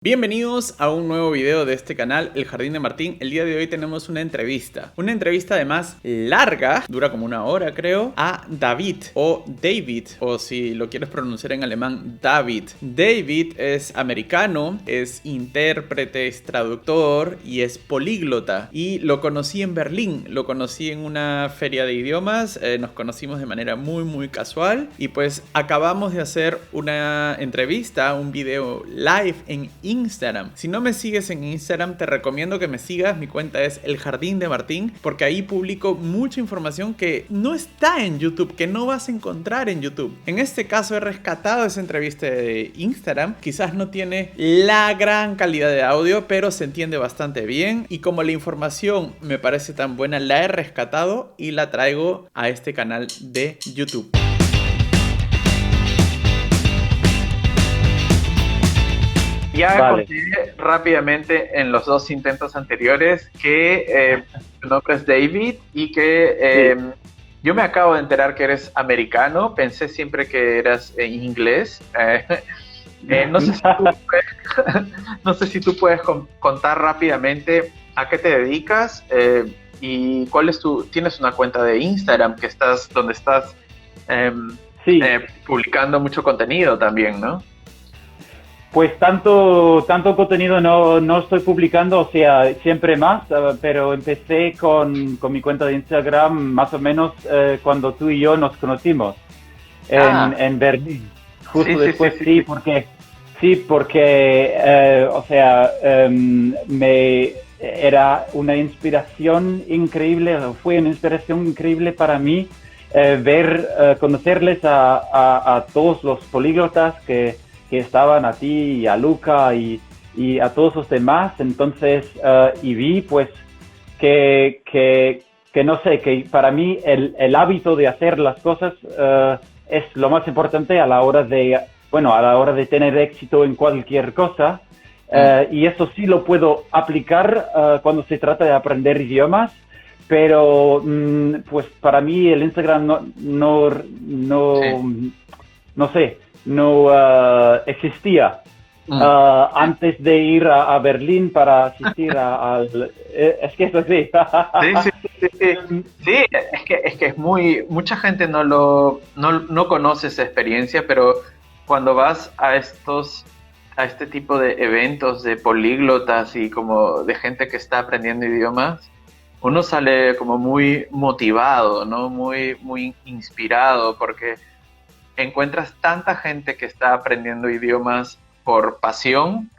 Bienvenidos a un nuevo video de este canal, El Jardín de Martín. El día de hoy tenemos una entrevista además larga, dura como una hora creo, a David, o si lo quieres pronunciar en alemán, David. David es americano, es intérprete, es traductor y es políglota. Y lo conocí en Berlín, lo conocí en una feria de idiomas, nos conocimos de manera muy casual y pues acabamos de hacer una entrevista, un video live en Instagram. Si no me sigues en Instagram, te recomiendo que me sigas. Mi cuenta es El Jardín de Martín, porque ahí publico mucha información que no está en YouTube, que no vas a encontrar en YouTube. En este caso he rescatado esa entrevista de Instagram. Quizás no tiene la gran calidad de audio, pero se entiende bastante bien. Y como la información me parece tan buena, la he rescatado y la traigo a este canal de YouTube. Ya conté rápidamente en los dos intentos anteriores que tu nombre es David y que yo me acabo de enterar que eres americano. Pensé siempre que eras inglés. No sé si no sé si tú puedes contar rápidamente a qué te dedicas y cuál es tienes una cuenta de Instagram donde estás publicando mucho contenido también, ¿no? Pues tanto contenido no estoy publicando, o sea, siempre más, pero empecé con mi cuenta de Instagram más o menos cuando tú y yo nos conocimos en Berlín. Justo después, porque o sea, era una inspiración increíble, fue una inspiración increíble para mí conocerles a todos los políglotas que estaban, a ti y a Luca y a todos los demás. Entonces, y vi pues que no sé, que para mí el hábito de hacer las cosas es lo más importante a la hora de tener éxito en cualquier cosa. Y eso sí lo puedo aplicar cuando se trata de aprender idiomas, pero pues para mí el Instagram no existía antes de ir a Berlín para asistir es que es así. Sí, es que es mucha gente no conoce esa experiencia, pero cuando vas a este tipo de eventos de políglotas y como de gente que está aprendiendo idiomas, uno sale como muy motivado, ¿no? Muy inspirado, porque encuentras tanta gente que está aprendiendo idiomas por pasión,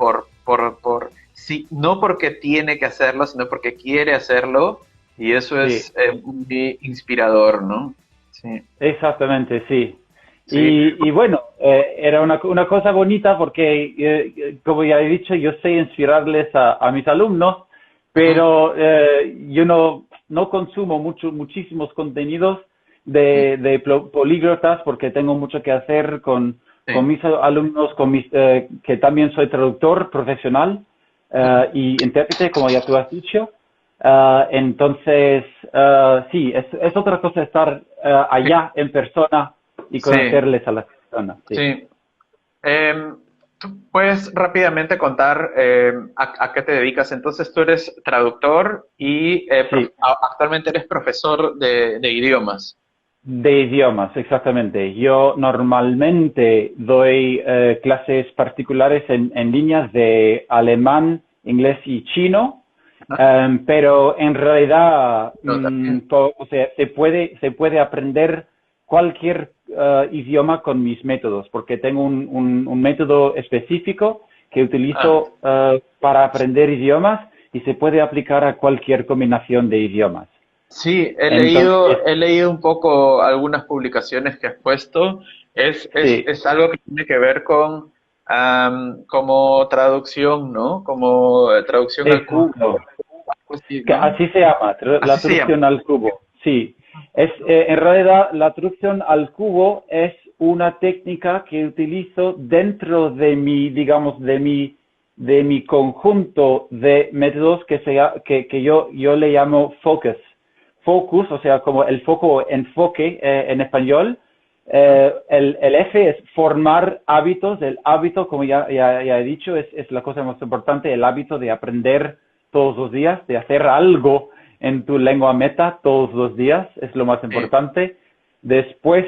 sí, no porque tiene que hacerlo, sino porque quiere hacerlo, y eso es muy inspirador, ¿no? Sí. Exactamente, sí. Y bueno, era una cosa bonita porque, como ya he dicho, yo sé inspirarles a mis alumnos, pero yo no consumo muchísimos contenidos de políglotas porque tengo mucho que hacer con mis alumnos, que también soy traductor profesional y intérprete, como ya tú has dicho. Entonces, sí, es otra cosa estar allá en persona y conocerles a las personas. Sí. ¿Tú puedes rápidamente contar a qué te dedicas? Entonces tú eres traductor y actualmente eres profesor de idiomas. De idiomas, exactamente. Yo normalmente doy clases particulares en líneas de alemán, inglés y chino, pero en realidad o sea, se puede aprender cualquier idioma con mis métodos, porque tengo un método específico que utilizo para aprender idiomas y se puede aplicar a cualquier combinación de idiomas. Sí, he leído un poco algunas publicaciones que has puesto. Es algo que tiene que ver con como traducción, ¿no? Como traducción al cubo. Así, ¿no? Así se llama, la traducción al cubo. Sí. En realidad, la traducción al cubo es una técnica que utilizo dentro de mi conjunto de métodos que yo le llamo focus. Focus, o sea, como el enfoque en español, el F es formar hábitos. El hábito, como ya he dicho, es la cosa más importante. El hábito de aprender todos los días, de hacer algo en tu lengua meta todos los días, es lo más importante. Después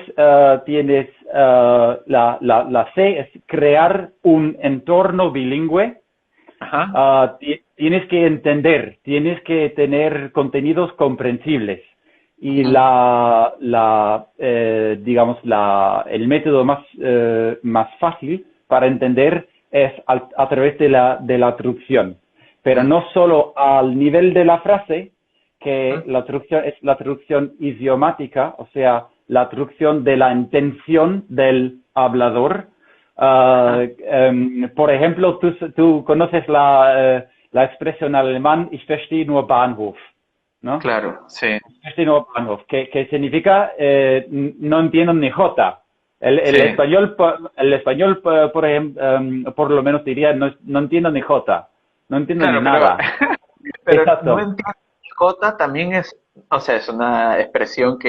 tienes la C, es crear un entorno bilingüe. Ajá. Tienes que entender, tienes que tener contenidos comprensibles. Y digamos, el método más fácil para entender es a través de la traducción. Pero no solo al nivel de la frase, que la traducción es la traducción idiomática, o sea, la traducción de la intención del hablador. Por ejemplo, tú conoces la expresión alemán, ich verstehe nur Bahnhof, ¿no? Claro, sí. Ich verstehe nur Bahnhof, que significa no entiendo ni jota. El Sí. español, por ejemplo, por lo menos diría no entiendo ni jota, no entiendo Claro, ni nada. pero no Exacto. entiendo. Jota también es, o sea, es una expresión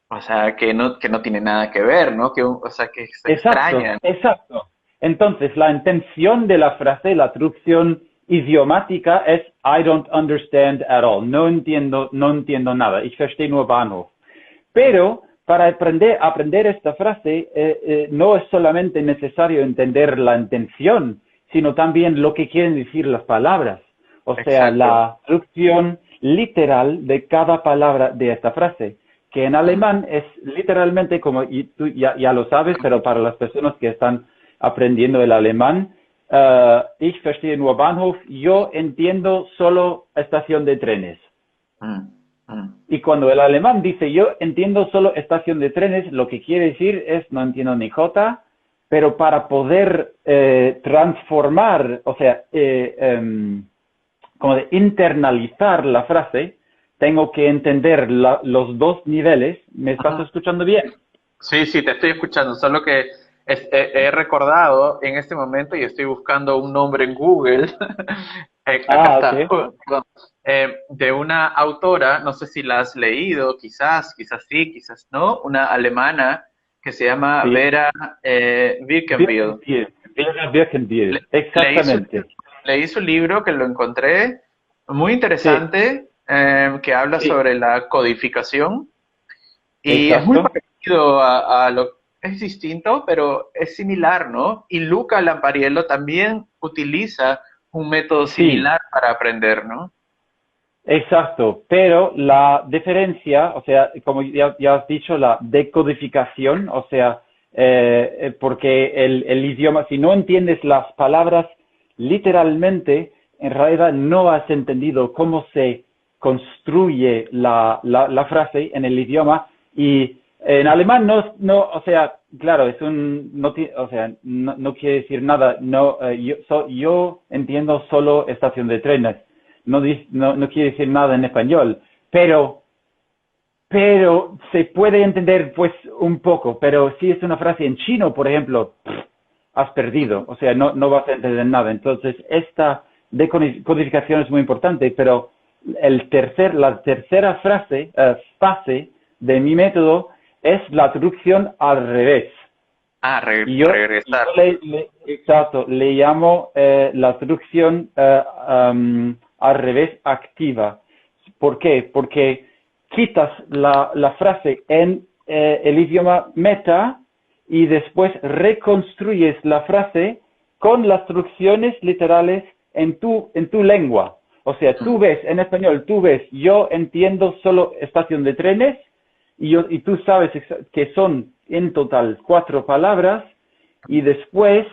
o sea, que no tiene nada que ver, ¿no? O sea, que es Exacto, extraña. exacto. Entonces, la intención de la frase, la traducción idiomática es I don't understand at all. No entiendo nada. Ich verstehe nur Bahnhof. Pero para aprender esta frase, no es solamente necesario entender la intención, sino también lo que quieren decir las palabras. O sea, Exacto. la traducción literal de cada palabra de esta frase, que en alemán es literalmente como, y tú ya lo sabes, pero para las personas que están aprendiendo el alemán, ich verstehe nur Bahnhof, yo entiendo solo estación de trenes. Mm, mm. Y cuando el alemán dice yo entiendo solo estación de trenes, lo que quiere decir es no entiendo ni jota, pero para poder transformar, o sea, como de internalizar la frase, tengo que entender los dos niveles. ¿Me estás Ajá. escuchando bien? Sí, sí, te estoy escuchando, solo que he recordado en este momento y estoy buscando un nombre en Google. Acá Ah, está, ok. perdón. De una autora, no sé si la has leído, quizás sí, quizás no, una alemana que se llama Sí. Vera Birkenbiel. Birkenbiel. Vera Le- Birkenbiel. leí su, Exactamente. leí su libro que lo encontré muy Sí, interesante, que habla sí. sobre la codificación y es muy Exacto. parecido a lo es distinto, pero es similar, ¿no? Y Luca Lampariello también utiliza un método Sí. similar para aprender, ¿no? Exacto, pero la diferencia, o sea, como ya has dicho, la decodificación, o sea, porque el idioma, si no entiendes las palabras literalmente, en realidad no has entendido cómo se construye la frase en el idioma y en alemán o sea, claro, o sea, no quiere decir nada, no, yo entiendo solo estación de trenes no quiere decir nada en español, pero se puede entender pues un poco, pero si es una frase en chino, por ejemplo, has perdido, o sea, no vas a entender nada. Entonces, esta decodificación es muy importante, pero la tercera fase de mi método es la traducción al revés. Ah, Y yo regresar. exacto, le llamo la traducción al revés activa. ¿Por qué? Porque quitas la frase en el idioma meta y después reconstruyes la frase con las traducciones literales en tu lengua. O sea, tú ves, en español, tú ves, yo entiendo solo estación de trenes y tú sabes que son en total 4 palabras y después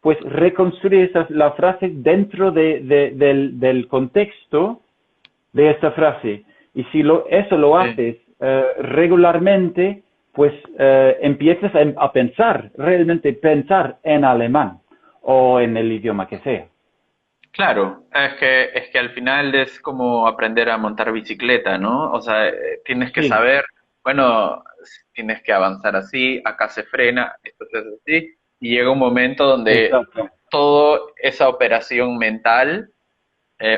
pues reconstruyes la frase dentro del contexto de esta frase. Y si eso lo Sí. haces regularmente, pues empiezas a pensar, realmente pensar en alemán o en el idioma que sea. Claro, es que al final es como aprender a montar bicicleta, ¿no? O sea, tienes que Sí, saber, bueno, tienes que avanzar así, acá se frena, esto se hace así, y llega un momento donde exacto. toda esa operación mental,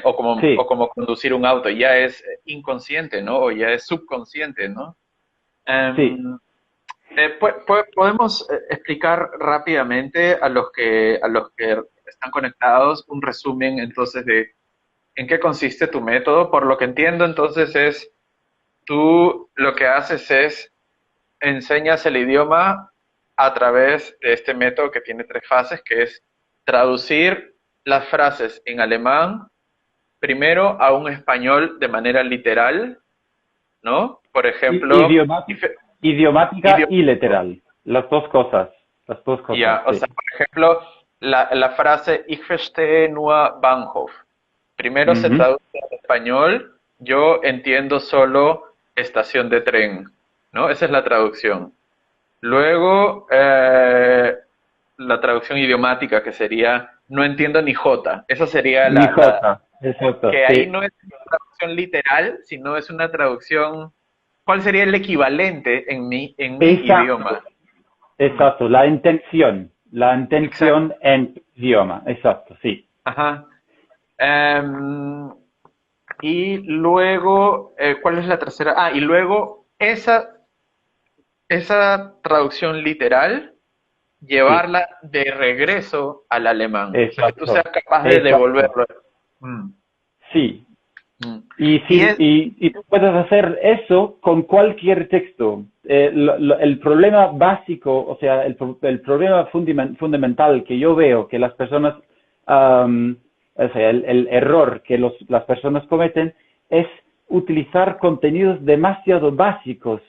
o Sí, como conducir un auto, ya es inconsciente, ¿no? O ya es subconsciente, ¿no? sí. Podemos explicar rápidamente a los que están conectados un resumen entonces de en qué consiste tu método. Por lo que entiendo, entonces tú lo que haces es enseñas el idioma a través de este método que tiene tres fases, que es traducir las frases en alemán primero a un español de manera literal, ¿no? Por ejemplo, Idiomática y literal. Las dos cosas. Las dos cosas, o sí. sea, por ejemplo, la frase Ich verstehe nur Bahnhof. Primero se Ujú. traduce al español, yo entiendo solo estación de tren, ¿no? Esa es la traducción. Luego, la traducción idiomática, que sería no entiendo ni jota. Esa sería Ni J. Exacto, que ahí sí. no es una traducción literal, sino es una traducción. ¿Cuál sería el equivalente en mi Exacto. idioma? Exacto. La intención. La Exacto. intención en idioma. Exacto, sí. Ajá. Em, y luego, ¿cuál es la tercera? Y luego esa traducción literal, Sí. llevarla de regreso al alemán. O sea, que tú seas Exacto. capaz de Exacto. devolverlo. Mm, Sí. mm. Y, Y sí, y tú puedes hacer eso con cualquier texto. El problema básico, o sea, el problema fundamental que yo veo que las personas, o sea, el error que las personas cometen es utilizar contenidos demasiado básicos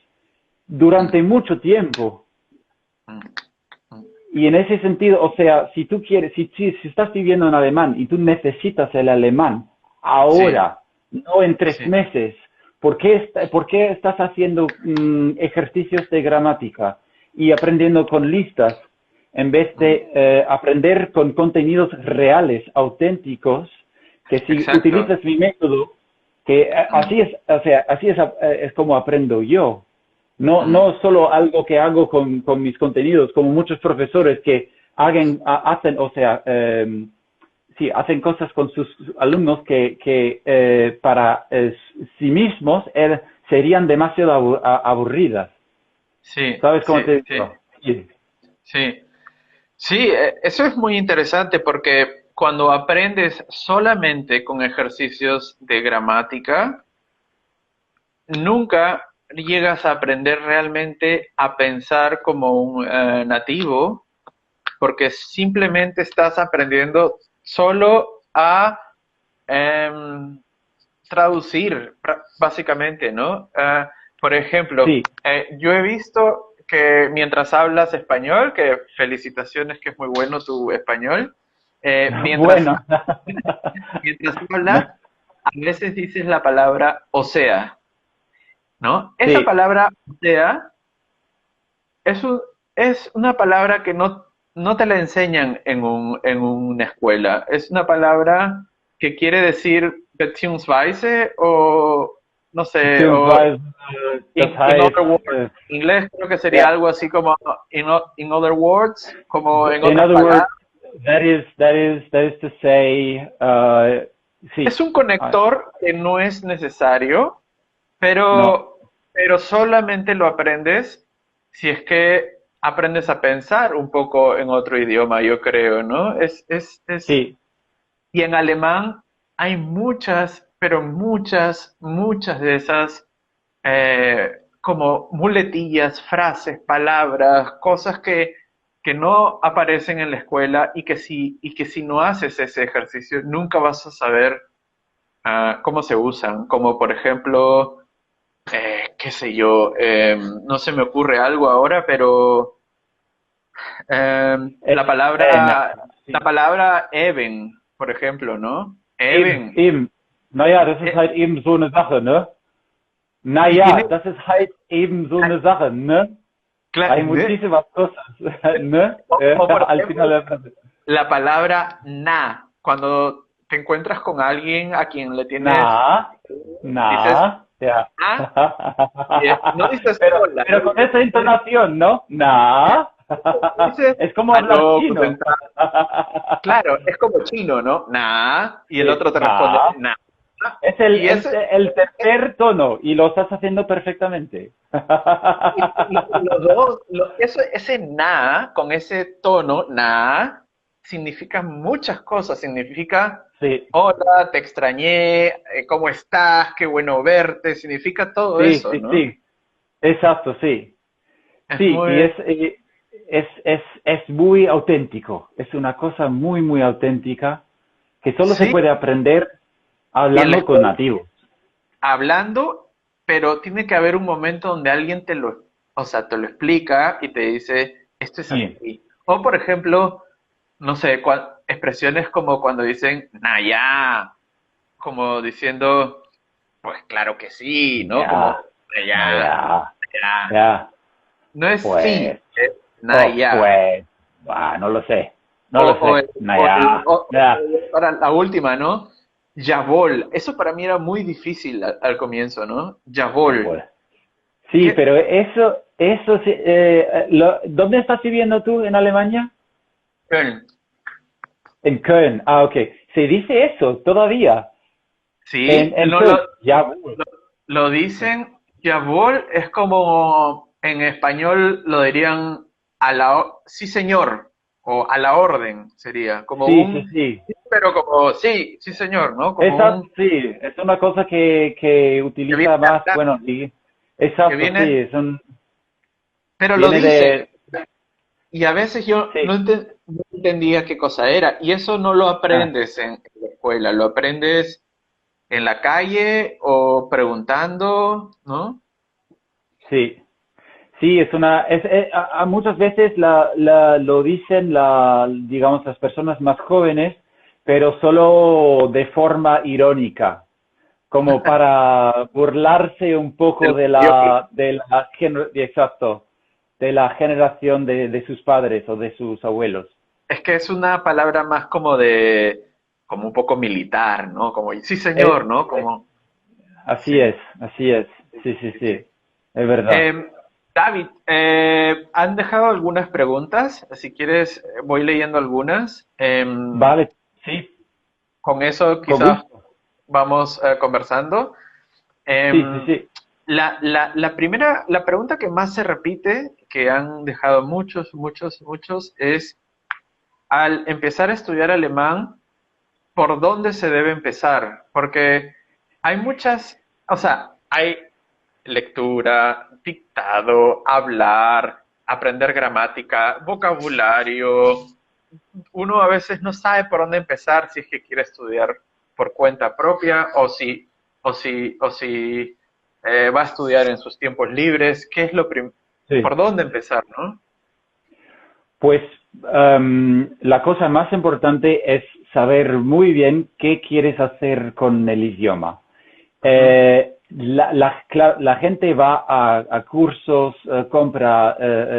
mm, durante mucho tiempo. mm, mm. Y en ese sentido, o sea, si tú quieres, si estás viviendo en alemán y tú necesitas el alemán Sí, ahora, no en tres sí. meses, por qué estás haciendo ejercicios de gramática y aprendiendo con listas en vez Mm. de aprender con contenidos reales, auténticos, que si Exacto. utilizas mi método, que Mm, o sea, es como aprendo yo. No, mm. no solo algo que hago con mis contenidos, como muchos profesores que hacen, o sea, sí, hacen cosas con sus alumnos que para sí mismos serían demasiado aburridas. Sí, ¿Sabes cómo sí, te sí, digo? Sí. sí. Sí, eso es muy interesante porque cuando aprendes solamente con ejercicios de gramática, nunca llegas a aprender realmente a pensar como un nativo, porque simplemente estás aprendiendo solo a em, traducir, básicamente, ¿no? Por ejemplo, Sí. yo he visto que mientras hablas español, que felicitaciones que es muy bueno tu español, mientras, Bueno. mientras hablas, a veces dices la palabra o sea, ¿no? Esa Sí, palabra o sea es una palabra que no te la enseñan en una escuela. Es una palabra que quiere decir beziehungsweise o, no sé, o beziehungsweise, das in heißt, other words. En inglés creo que sería ja, algo así como in other words, como en in otras other words, palabras. that is to say, Es sí, un conector que no es necesario, no, pero solamente lo aprendes si es que aprendes a pensar un poco en otro idioma, yo creo, ¿no? sí, Y en alemán hay muchas, pero muchas, muchas de esas como muletillas, frases, palabras, cosas que no aparecen en la escuela y que si no haces ese ejercicio nunca vas a saber cómo se usan. Como por ejemplo, qué sé yo, no se me ocurre algo ahora, pero la na, palabra, la sí. palabra even, por ejemplo, ¿no? Eben, Even. eben. Naja, das ist eh, halt eben so eine Sache, ne? y Naja, tiene, das ist halt eben so eine Sache, ne? Hay ¿no? muchísimas cosas, ¿no? O por Al ejemplo, final de la frase. la palabra na. Cuando te encuentras con alguien a quien le tienes, Na, dices na, ja. na, no dices hola, no Pero con dices, esa entonación, ¿no? Na. dices Es como hablar aló, guten chino. Tag. Claro, es como chino, ¿no? Na, y el Sí, otro te responde na, na. Es Y ese, el tercer tono y lo estás haciendo perfectamente. y los dos, ese na, con ese tono, na, significa muchas cosas. Significa, Sí, hola, te extrañé, ¿cómo estás? Qué bueno verte. Significa todo sí, eso, sí, ¿no? sí. Exacto, sí. Es Sí, y muy, es muy auténtico. Es una cosa muy, muy auténtica que solo se sí, puede aprender y en la hablando con escuela, nativos. hablando, pero tiene que haber un momento donde alguien o sea, te lo explica y te dice, esto es Sí, así. O, por ejemplo, no sé, expresiones como cuando dicen, Naya, como diciendo, pues claro que sí, ¿no? Como, ya, Naya, ya, ya. ya. No es sí, Pues, es oh, Naya. pues, no lo sé, no O, lo o, sé. Ya, ya. para la última, ¿no? Yabol. Eso para mí era muy difícil al comienzo, ¿no? Ya, Yabol. pues. Sí, ¿Qué? pero eso sí, ¿dónde estás viviendo tú en Alemania? Köln. En Köln. Ah, ok. Se dice eso todavía. Sí, En no Köln. Ya, pues. lo dicen. Yabol es como en español lo dirían sí señor, o a la orden sería, como Sí, sí, un, sí. pero como sí, sí señor, ¿no? Como Exacto, un, sí. Es una cosa que que viene utiliza de más, hablar, bueno, sí. que Exacto, sí. viene, pero lo Viene dicen. de, Y a veces yo sí. no entendía qué cosa era. Y eso no lo Ah, aprendes en la escuela, lo aprendes en la calle o preguntando, ¿no? sí. Sí, muchas veces lo dicen digamos, las personas más jóvenes, pero solo de forma irónica, como para burlarse un De poco lo mediocre. exacto, de la generación de sus padres o de sus abuelos. Es que es una palabra más como un poco militar, ¿no? Como, sí señor, Eh, ¿no? Como, Así sí, es, así es. sí, Sí, sí, sí, sí, sí. es verdad. David, han dejado algunas preguntas. Si quieres, voy leyendo algunas. Vale, sí, Con eso con quizás gusto. vamos conversando. Sí, sí, Em, sí. la pregunta que más se repite, que han dejado muchos, es al empezar a estudiar alemán, ¿por dónde se debe empezar? Porque hay muchas, o sea, hay lectura, dictado, hablar, aprender gramática, vocabulario. Uno a veces no sabe por dónde empezar si es que quiere estudiar por cuenta propia o si va a estudiar en sus tiempos libres. ¿Qué es Sí. por dónde empezar, no? Pues la cosa más importante es saber muy bien qué quieres hacer con el idioma. Ujú, La gente va a cursos, compra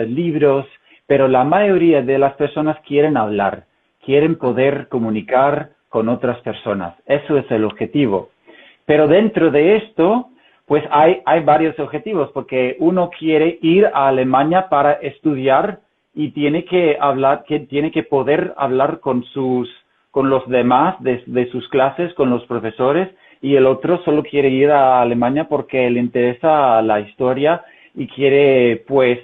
libros, pero la mayoría de las personas quieren hablar, quieren ujú, poder comunicar con otras personas. Eso es el objetivo. Pero dentro de esto, pues hay varios objetivos, porque uno quiere ir a Alemania para estudiar y tiene que hablar, que tiene que poder hablar con los demás de sus clases, con los profesores, y el otro solo quiere ir a Alemania porque le interesa la historia y quiere, pues,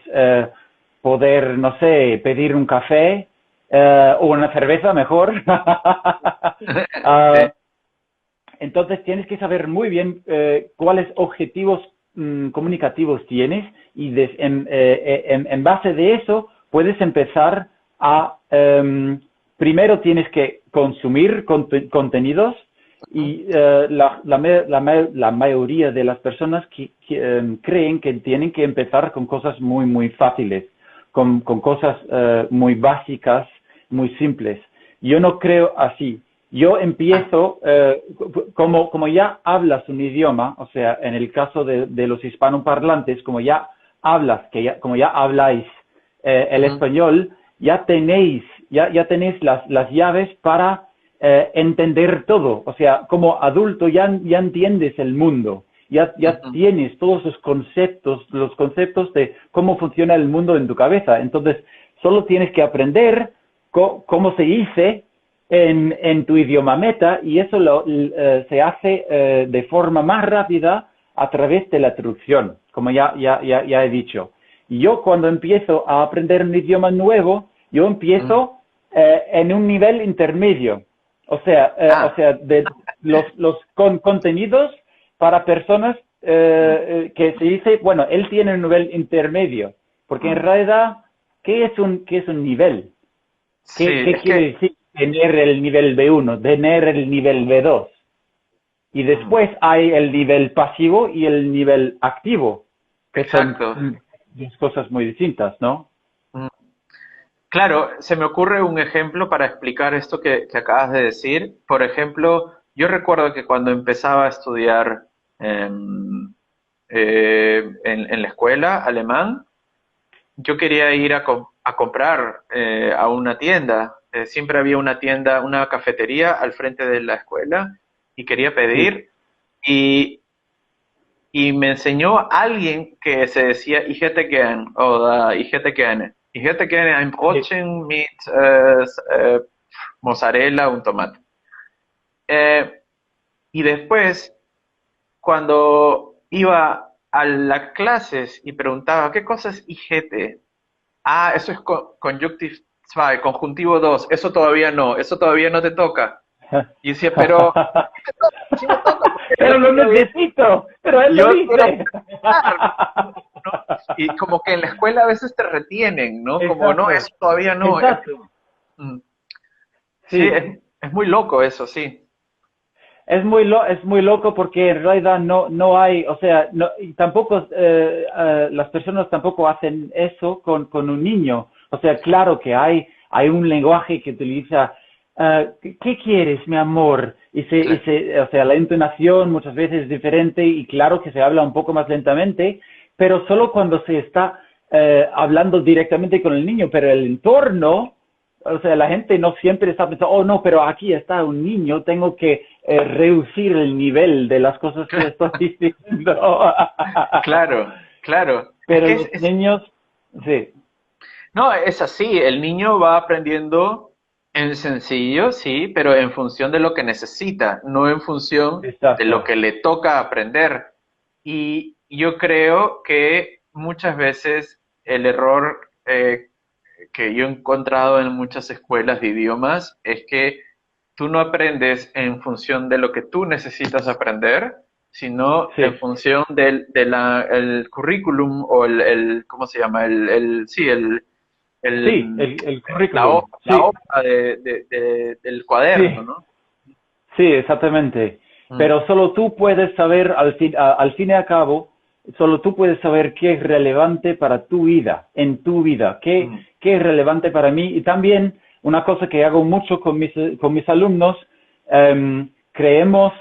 poder, no sé, pedir un café o una cerveza mejor. sí, Ah, entonces tienes que saber muy bien cuáles objetivos comunicativos tienes y en base de eso puedes empezar primero tienes que consumir contenidos ujú, y la mayoría de las personas creen que tienen que empezar con cosas muy, muy fáciles, con cosas muy básicas, muy simples. Yo no creo así. Yo ah, empiezo, como ya hablas un idioma, o sea, en el caso de los hispanoparlantes, como ya habláis el ujú, español, ya tenéis las llaves para entender todo. O sea, como adulto ya entiendes el mundo, ya ujú, tienes todos los conceptos de cómo funciona el mundo en tu cabeza. Entonces, solo tienes que aprender cómo se dice en tu idioma meta y eso se hace de forma más rápida a través de la traducción, como ya he dicho. Yo cuando empiezo a aprender un idioma nuevo, yo empiezo en un nivel intermedio. O sea, de los contenidos para personas que se dice, bueno, él tiene un nivel intermedio. Porque en realidad, ¿qué es un nivel? ¿Qué quiere decir tener el nivel B1, tener el nivel B2? Y después hay el nivel pasivo y el nivel activo, que son dos cosas muy distintas, ¿no? Claro, se me ocurre un ejemplo para explicar esto que acabas de decir. Por ejemplo, yo recuerdo que cuando empezaba a estudiar en la escuela alemán, yo quería ir a comprar a una tienda. Siempre había una tienda, una cafetería al frente de la escuela y quería pedir y me enseñó alguien que se decía Ich hätte gern o Ich hätte gerne. Ich hätte gerne ein Brotchen mit mozzarella und tomate. Y después, cuando iba a las clases y preguntaba, ¿qué cosa es IGT? Ah, eso es conjunctive 2, conjuntivo 2, eso todavía no te toca. Y decía, pero sí me toca, pero lo necesito, pero él lo dice. Y como que en la escuela a veces te retienen, ¿no? Exacto. Como, no, eso todavía no. Exacto. Sí, es muy loco eso, sí. Es muy loco porque en realidad no hay, o sea, y tampoco las personas tampoco hacen eso con un niño. O sea, claro que hay un lenguaje que utiliza, ¿qué quieres, mi amor? O sea, la entonación muchas veces es diferente y claro que se habla un poco más lentamente, pero solo cuando se está hablando directamente con el niño, pero el entorno, o sea, la gente no siempre está pensando, oh no, pero aquí está un niño, tengo que reducir el nivel de las cosas que estoy diciendo. Claro. Pero los niños, sí. No, es así, el niño va aprendiendo en sencillo, sí, pero en función de lo que necesita, no en función de lo que le toca aprender. Y yo creo que muchas veces el error que yo he encontrado en muchas escuelas de idiomas es que tú no aprendes en función de lo que tú necesitas aprender, sino en función del el currículum o ¿cómo se llama? El currículum. La hoja del cuaderno, ¿no? Sí, exactamente. Pero solo tú puedes saber, al fin y al cabo, solo tú puedes saber qué es relevante para tu vida, en tu vida, qué es relevante para mí. Y también una cosa que hago mucho con mis alumnos, creamos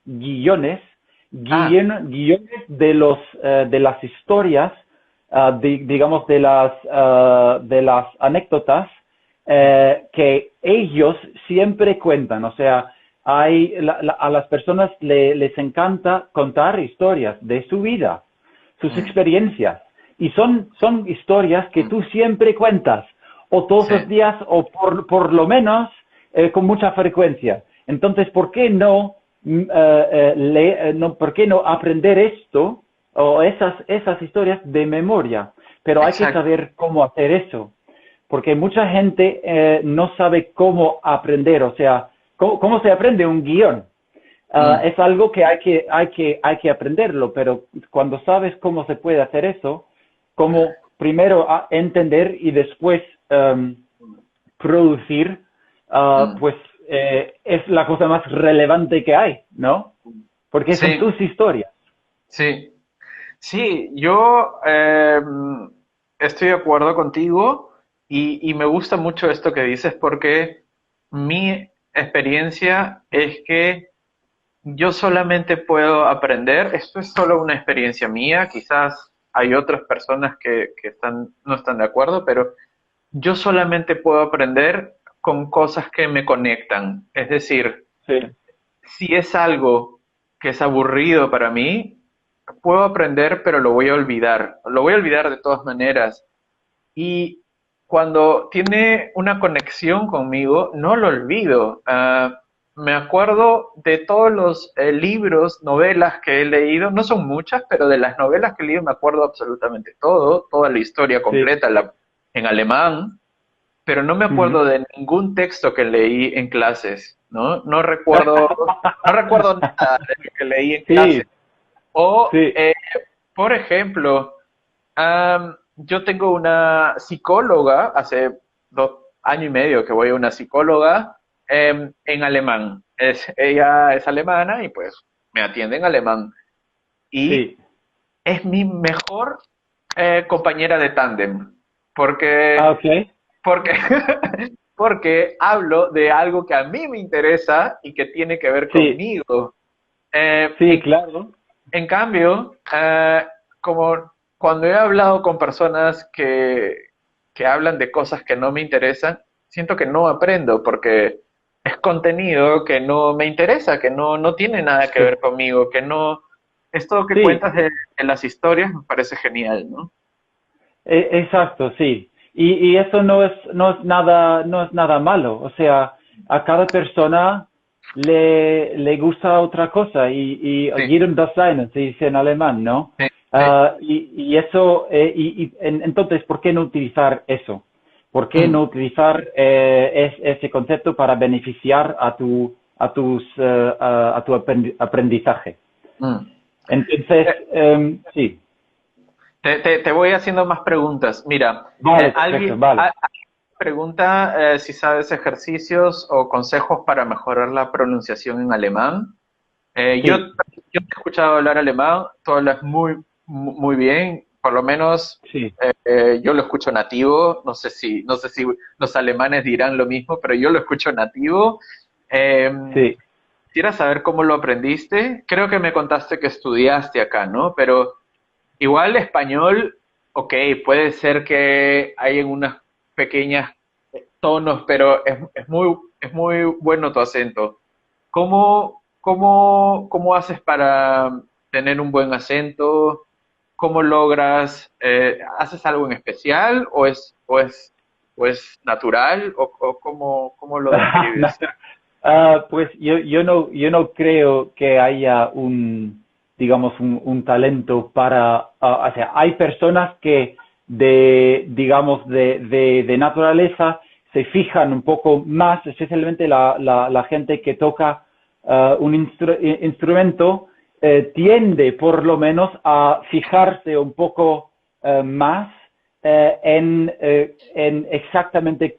guiones de las historias, digamos de las anécdotas que ellos siempre cuentan. O sea, a las personas les encanta contar historias de su vida, sus experiencias. Y son historias que tú siempre cuentas, o todos los días, o por lo menos con mucha frecuencia. Entonces, ¿por qué no aprender esto o esas historias de memoria? Pero hay que saber cómo hacer eso, porque mucha gente no sabe cómo aprender, o sea, cómo se aprende un guión. Es algo que hay que aprenderlo, pero cuando sabes cómo se puede hacer eso, como primero entender y después producir, pues es la cosa más relevante que hay, ¿no? Porque son tus historias. Sí, yo estoy de acuerdo contigo y me gusta mucho esto que dices porque mi experiencia es que yo solamente puedo aprender, esto es solo una experiencia mía, quizás hay otras personas que no están de acuerdo, pero yo solamente puedo aprender con cosas que me conectan. Es decir, si es algo que es aburrido para mí, puedo aprender, pero lo voy a olvidar. Lo voy a olvidar de todas maneras. Y cuando tiene una conexión conmigo, no lo olvido. Me acuerdo de todos los libros, novelas que he leído, no son muchas, pero de las novelas que he leído me acuerdo absolutamente todo, toda la historia Sí. completa en alemán, pero no me Ujú. acuerdo de ningún texto que leí en clases, ¿no? No recuerdo nada de lo que leí en clases. Sí, O, sí, por ejemplo, yo tengo una psicóloga, hace 2 años y medio que voy a una psicóloga en alemán. Ella es alemana y pues me atiende en alemán. Y sí. es mi mejor compañera de tándem, Ah, porque, ok. porque, porque hablo de algo que a mí me interesa y que tiene que ver Sí, conmigo. Eh, sí, en claro. en cambio, como cuando he hablado con personas que hablan de cosas que no me interesan, siento que no aprendo porque es contenido que no me interesa, que no tiene nada que Sí, ver conmigo, que no... Esto que sí, cuentas de las historias me parece genial, ¿no? exacto, sí. Y eso no es nada malo. O sea, a cada persona le gusta otra cosa y Sí, jedem das seine, se dice en alemán, ¿no? sí, sí. Y eso, entonces, ¿por qué no utilizar eso? ¿Por qué Mm, no utilizar ese concepto para beneficiar a tu aprendizaje? mm. Entonces, Eh, sí, te voy haciendo más preguntas. Mira, vale, perfecto, vale. alguien pregunta si sabes ejercicios o consejos para mejorar la pronunciación en alemán. Yo Sí, te he escuchado hablar alemán, tú hablas muy bien, por lo menos sí, yo lo escucho nativo, no sé si los alemanes dirán lo mismo, pero yo lo escucho nativo. Eh, sí. Quisiera saber cómo lo aprendiste. Creo que me contaste que estudiaste acá, ¿no? Pero igual español, ok, puede ser que hay en unas pequeñas tonos, pero es muy bueno tu acento. ¿Cómo haces para tener un buen acento? ¿Cómo logras, haces algo en especial o es natural o cómo lo No, describes? pues yo no creo que haya digamos, un talento para, o sea, hay personas que digamos, de naturaleza se fijan un poco más, especialmente la gente que toca un instrumento, tiende por lo menos a fijarse un poco más en exactamente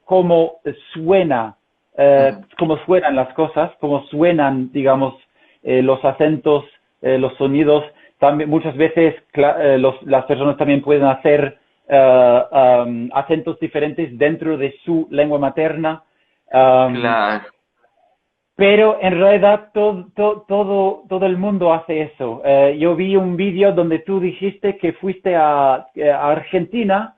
Mm, cómo suenan las cosas, cómo suenan, digamos, los acentos, los sonidos. También, muchas veces las personas también pueden hacer acentos diferentes dentro de su lengua materna. Um, claro. pero en realidad todo el mundo hace eso. Yo vi un vídeo donde tú dijiste que fuiste a Argentina,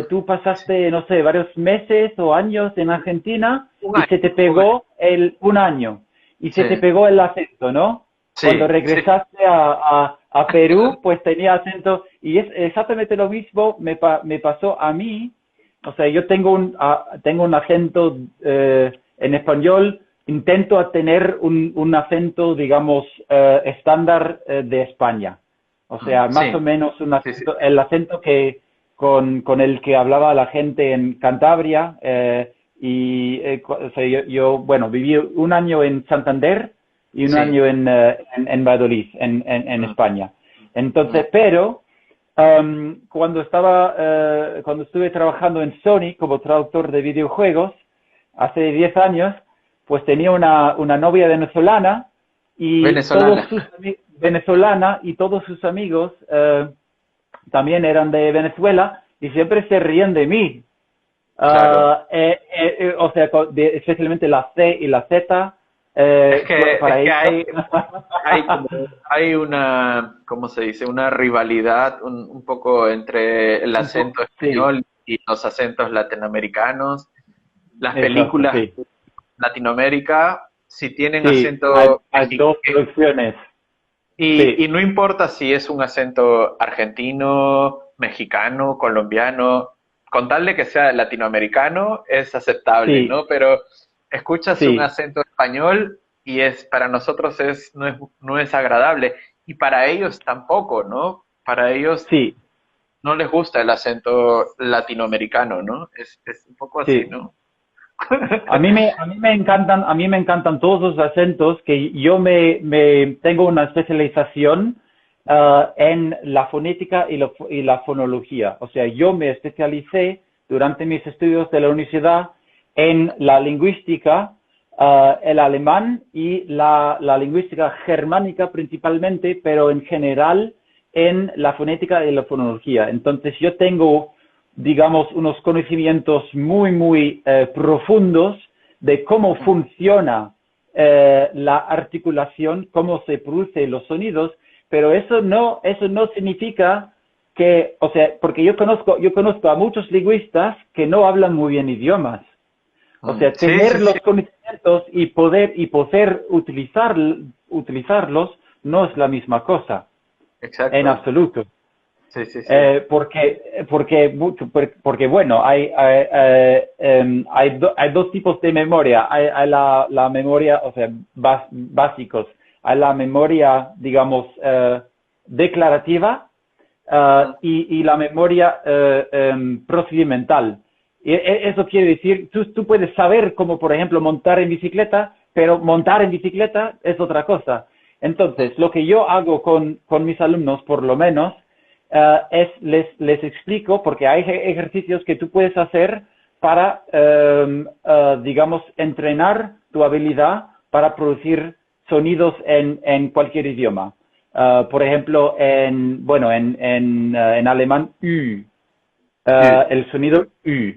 tú pasaste, no sé, varios meses o años en Argentina Un y se te año, un año. pegó un año y se Sí, te pegó el acento, ¿no? Cuando sí, sí. regresaste a Perú, pues tenía acento y es exactamente lo mismo me pasó a mí. O sea, yo tengo un acento en español, intento a tener un acento, digamos, estándar de España. O sea, más Sí, o menos sí, sí. el acento con el que hablaba la gente en Cantabria. O sea, bueno, viví un año en Santander y un Sí. año en Valladolid, en Mm, España. mm, Entonces, pero cuando estuve trabajando en Sony como traductor de videojuegos, hace 10 años, pues tenía una novia venezolana y venezolana. venezolana y todos sus amigos también eran de Venezuela y siempre se ríen de mí. Claro. O sea, especialmente la C y la Z, Es que, es para que ellos. hay una, ¿cómo se dice? Una rivalidad un poco entre el acento Sí, español y los acentos latinoamericanos. Las exacto, películas sí. Latinoamérica, si tienen Sí, acento hay dos mexicano, traducciones. y Sí, no importa si es un acento argentino, mexicano, colombiano, con tal de que sea latinoamericano, es aceptable, Sí, ¿no? Pero escuchas un sí, acento español y para nosotros no es agradable. Y para ellos tampoco, ¿no? Para ellos sí, no les gusta el acento latinoamericano, ¿no? Es un poco así, sí. ¿no? A mí me encantan todos los acentos que yo tengo una especialización en la fonética y la fonología. O sea, yo me especialicé durante mis estudios de la universidad en la lingüística, el alemán y la lingüística germánica principalmente, pero en general en la fonética y la fonología. Entonces yo tengo, digamos, unos conocimientos muy profundos de cómo funciona la articulación, cómo se producen los sonidos, pero eso no significa que, o sea, porque yo conozco a muchos lingüistas que no hablan muy bien idiomas. O sea, Sí, sí, tener sí, los conocimientos y poder utilizarlos no es la misma cosa, en exacto. absoluto. Sí, sí, sí. Porque bueno, hay dos tipos de memoria. Hay la memoria, o sea, básicos. Hay la memoria, digamos, declarativa Ujú. y la memoria procedimental. Eso quiere decir, tú puedes saber cómo, por ejemplo, montar en bicicleta, pero montar en bicicleta es otra cosa. Entonces, lo que yo hago con mis alumnos, por lo menos, les explico, porque hay ejercicios que tú puedes hacer para, digamos, entrenar tu habilidad para producir sonidos en cualquier idioma. Por ejemplo, en alemán, Ü, Sí. el sonido Ü,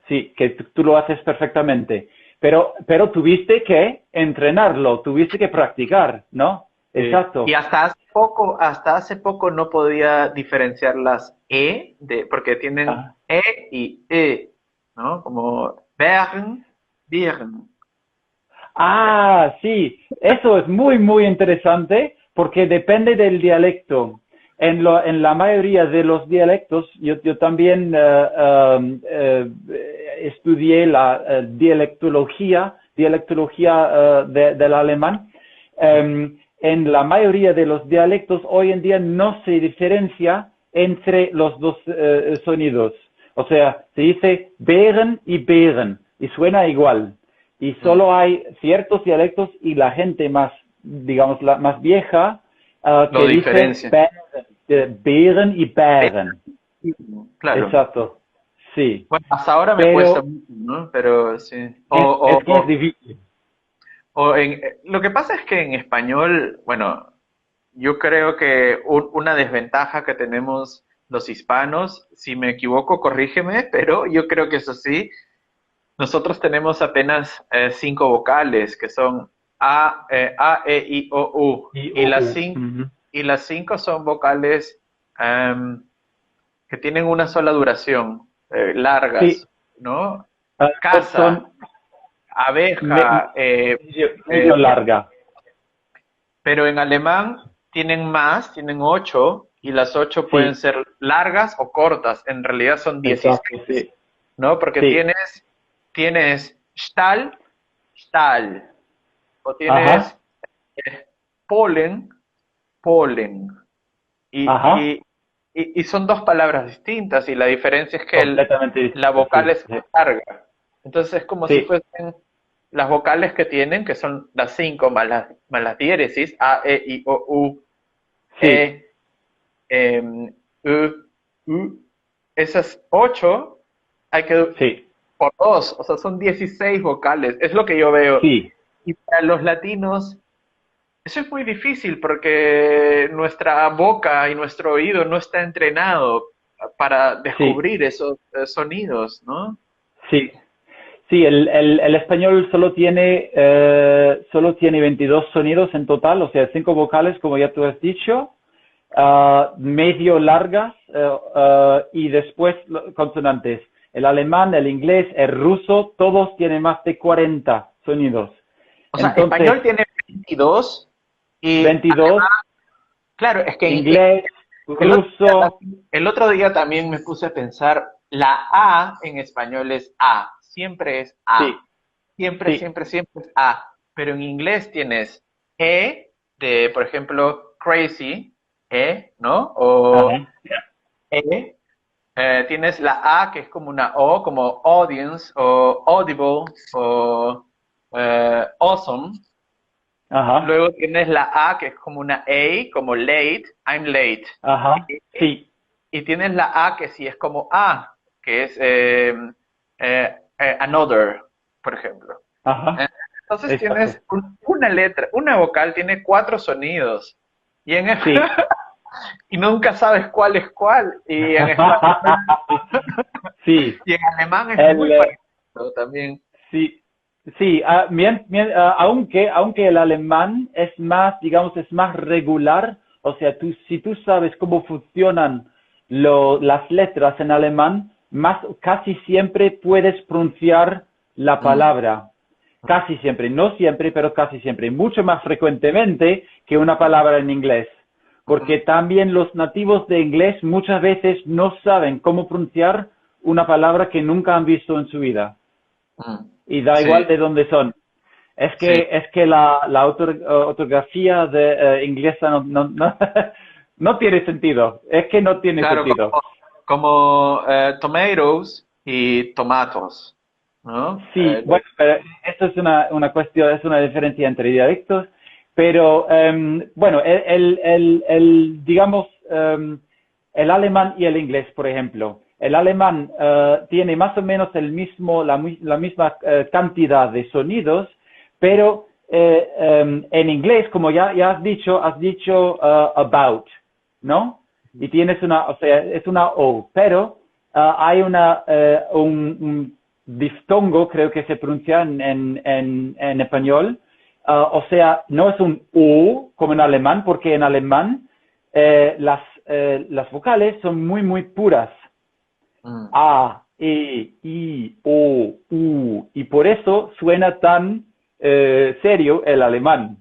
sí, que tú lo haces perfectamente. Pero tuviste que entrenarlo, tuviste que practicar, ¿no? Sí. Y Exacto. hasta hace poco no podía diferenciar las porque tienen Ah. y ¿no? Como Bern, Birn. Ah, sí, eso es muy interesante porque depende del dialecto. En la mayoría de los dialectos, yo también estudié la dialectología del alemán. En la mayoría de los dialectos hoy en día no se diferencia entre los dos sonidos. O sea, se dice Bären y Bären y suena igual y Mm. solo hay ciertos dialectos y la gente más, digamos, la más vieja, Lo que dice diferencia. Bären y Bären. Claro. Exacto. Sí. Bueno, hasta ahora me cuesta Pero mucho, ¿no? Pero sí. es que es difícil. Lo que pasa es que en español, bueno, yo creo que una desventaja que tenemos los hispanos, si me equivoco, corrígeme, pero yo creo que eso sí, nosotros tenemos apenas 5 vocales, que son A, E, I, O, U, Y y o las u. cinco, Ujú. y las cinco son vocales em, que tienen una sola duración, Sí. largas, ¿no? Son Casa, abeja, medio larga. pero en alemán tienen más, tienen 8, y las 8 pueden Sí. ser largas o cortas. En realidad son Exacto, 16, sí. ¿no? Porque Sí. tienes Stahl, Stahl, o tienes Ajá. Polen, Polen. Y, Ajá. y, y son dos palabras distintas, y la diferencia es que Completamente la distinta, vocal sí. es más larga. Entonces es como si Sí. fuesen las vocales que tienen, que son las 5 más las diéresis, A, E, I, O, U, Sí. E, U. Esas 8 hay que Sí. por dos, o sea, son 16 vocales, es lo que yo veo. Sí. Y para los latinos, eso es muy difícil porque nuestra boca y nuestro oído no está entrenado para Sí. descubrir esos sonidos, ¿no? Sí. Sí, el español solo tiene 22 sonidos en total, o sea, 5 vocales, como ya tú has dicho, medio largas y después consonantes. El alemán, el inglés, el ruso, todos tienen más de 40 sonidos. O sea, Entonces, español tiene 22 y, 22, claro, es que inglés, el otro día, ruso, el otro día también me puse a pensar, la A en español es A, siempre es A. Sí, Siempre, sí. siempre, siempre es A. Pero en inglés tienes E de, por ejemplo, crazy, E, ¿no? O Ajá. E. Tienes la A que es como una O, como audience o audible o awesome. Ajá. Luego tienes la A que es como una A, como late, I'm late. Ajá. Sí. Y tienes la A que sí es como A, que es another, por ejemplo. Ajá. Entonces Exacto. tienes una letra, una vocal tiene 4 sonidos. Y en Sí. y nunca sabes cuál es cuál. Y en español Sí. y en alemán es El, muy parecido también. sí. Sí. Aunque el alemán es más, digamos, es más regular, o sea, si tú sabes cómo funcionan las letras en alemán, casi siempre puedes pronunciar la Mm, palabra. Casi siempre, no siempre, pero casi siempre, mucho más frecuentemente que una palabra en inglés. Porque mm, también los nativos de inglés muchas veces no saben cómo pronunciar una palabra que nunca han visto en su vida. mm. Y da Sí, igual de dónde son. sí. Es que la ortografía inglesa no tiene sentido. Es que no tiene Claro, sentido. como tomatoes y tomatos, ¿no? Sí, bueno, pero esto es una cuestión, es una diferencia entre dialectos, pero bueno, digamos, el alemán y el inglés, por ejemplo. El alemán tiene más o menos la misma cantidad de sonidos, pero en inglés, como ya has dicho about, ¿no? Y tienes o sea, es una O, pero hay un diftongo, creo que se pronuncia en español. O sea, no es un U como en alemán, porque en alemán las vocales son muy, muy puras. Mm. A, E, I, O, U. Y por eso suena tan serio el alemán.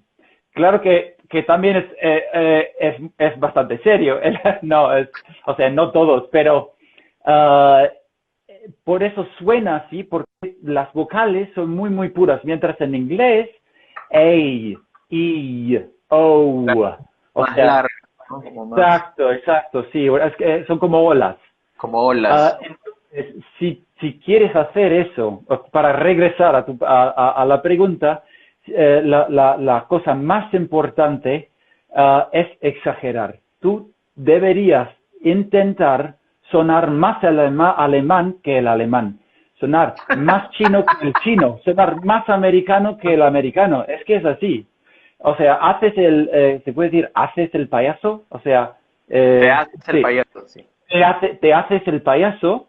Claro que también es bastante serio. No, o sea, no todos, pero uh, por eso suena así, porque las vocales son muy, muy puras, mientras en inglés, A, E, O, o Más sea, largo, ¿no? Como más, exacto, exacto, sí, es que son como olas. como olas. Entonces, si quieres hacer eso, para regresar a la pregunta, la cosa más importante es exagerar. Tú deberías intentar sonar más alemán que el alemán, sonar más chino que el chino, sonar más americano que el americano. Es que es así. O sea, se puede decir, haces el payaso, o sea, Te haces el sí, payaso, sí. te haces el payaso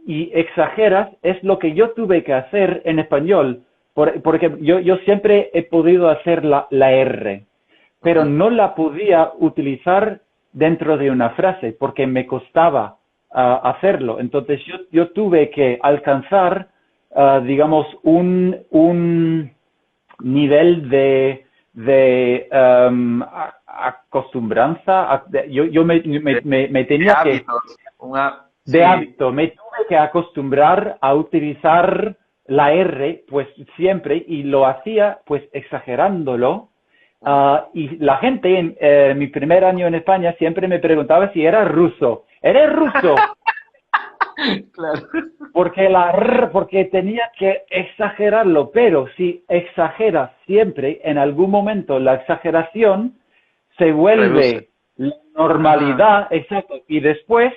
y exageras, es lo que yo tuve que hacer en español, porque yo siempre he podido hacer la R, pero Ujú. no la podía utilizar dentro de una frase, porque me costaba hacerlo. Entonces yo tuve que alcanzar, digamos, un nivel de acostumbranza. Yo me De tenía que hábitos. de Sí. hábito. Me tuve que acostumbrar a utilizar la R, pues siempre, y lo hacía, pues exagerándolo. Y la gente en mi primer año en España siempre me preguntaba si era ruso. ¿Eres ruso? Claro. Porque tenía que exagerarlo, pero si exageras siempre, en algún momento la exageración se Reduce. vuelve Ah, normalidad, exacto, y después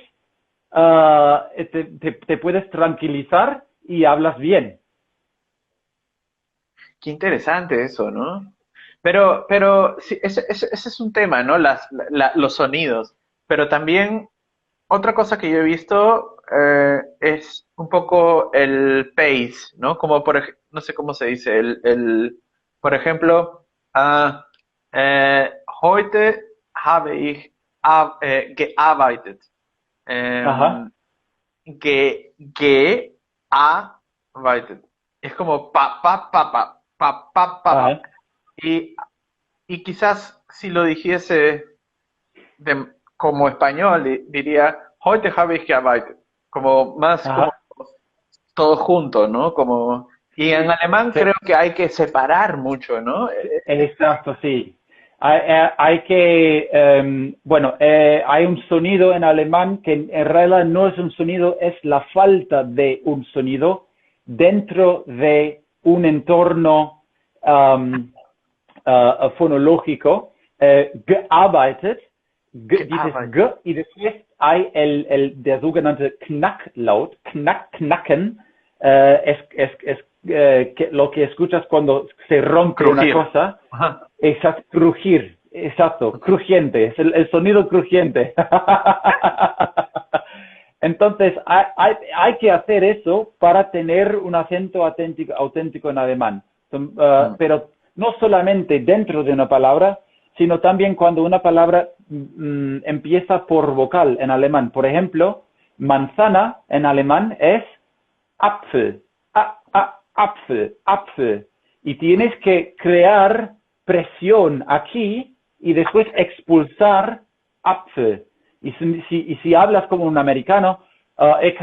te puedes tranquilizar y hablas bien. qué interesante eso, ¿no? Pero sí, ese es un tema, ¿no? Los sonidos. Pero también otra cosa que yo he visto es un poco el pace, ¿no? Como no sé cómo se dice, por ejemplo, heute habe ich gearbeitet. Ajá, Ähm, gearbeitet. Es como pa. ajá. Y, y quizás si lo dijese como español, diría, heute habe ich gearbeitet. como más como Ajá. todo junto, ¿no? Como, y en alemán Sí. creo que hay que separar mucho, ¿no? Exacto, sí. Hay que, bueno, hay un sonido en alemán que en realidad no es un sonido, es la falta de un sonido dentro de un entorno fonológico, gearbeitet, Que, dices vale. G y después hay der sogenannte Knacklaut, knacken, lo que escuchas cuando se rompe una Crujir. cosa, Ajá. exacto, crujir, exacto, crujiente, es el sonido crujiente. Entonces, hay que hacer eso para tener un acento auténtico en alemán. Mm. Pero no solamente dentro de una palabra, sino también cuando una palabra empieza por vocal en alemán. Por ejemplo, manzana en alemán es Apfel, Apfel, Apfel. Y tienes que crear presión aquí y después expulsar Apfel. Y si hablas como un americano, ich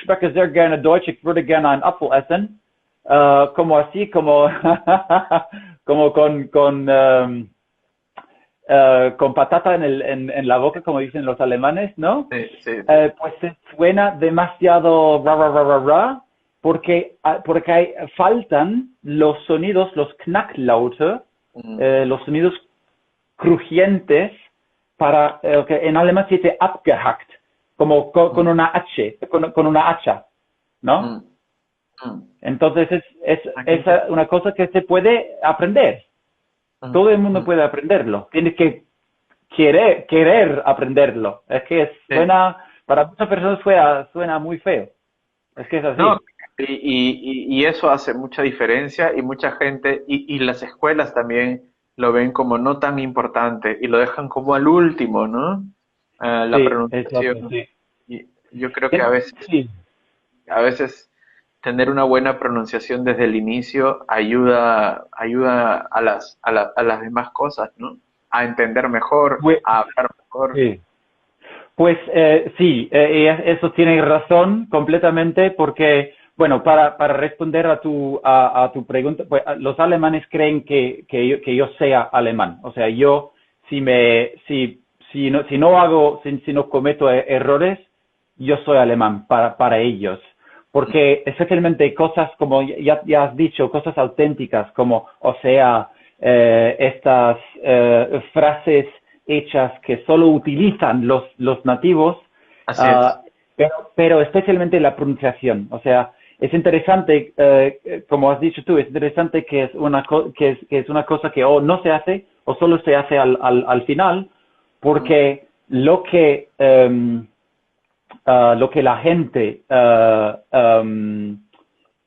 spreche sehr gerne Deutsch, ich würde gerne einen Apfel essen, como así, como, como con patata en la boca, como dicen los alemanes, ¿no? Sí, sí, sí. Pues suena demasiado ra, ra, ra, ra, ra, porque faltan los sonidos, los Knacklaute, Mm. los sonidos crujientes para, que en alemán se dice abgehackt, como con una H, con una hacha, ¿no? Mm. Mm. Entonces Ah, qué es una cosa que se puede aprender. interesante. Todo el mundo Mm. puede aprenderlo. Tienes que querer aprenderlo. Es que Sí. para muchas personas suena muy feo. Es que es No, así. y eso hace mucha diferencia y mucha gente, y las escuelas también lo ven como no tan importante y lo dejan como al último, ¿no? La Sí, exacto, pronunciación. sí. Y yo creo que Sí, a veces tener una buena pronunciación desde el inicio ayuda a las demás cosas, ¿no? A entender mejor, pues, a hablar mejor. sí. Pues sí, eso tiene razón completamente porque, bueno, para responder a tu pregunta, pues los alemanes creen que yo sea alemán. O sea, yo, si no cometo errores, yo soy alemán para ellos. Porque especialmente cosas como ya has dicho, cosas auténticas como, o sea, estas frases hechas que solo utilizan los nativos, Así es. uh, pero especialmente la pronunciación. O sea, es interesante, como has dicho tú, es interesante que es que es una cosa que o no se hace o solo se hace al final, Mm. porque lo que la gente,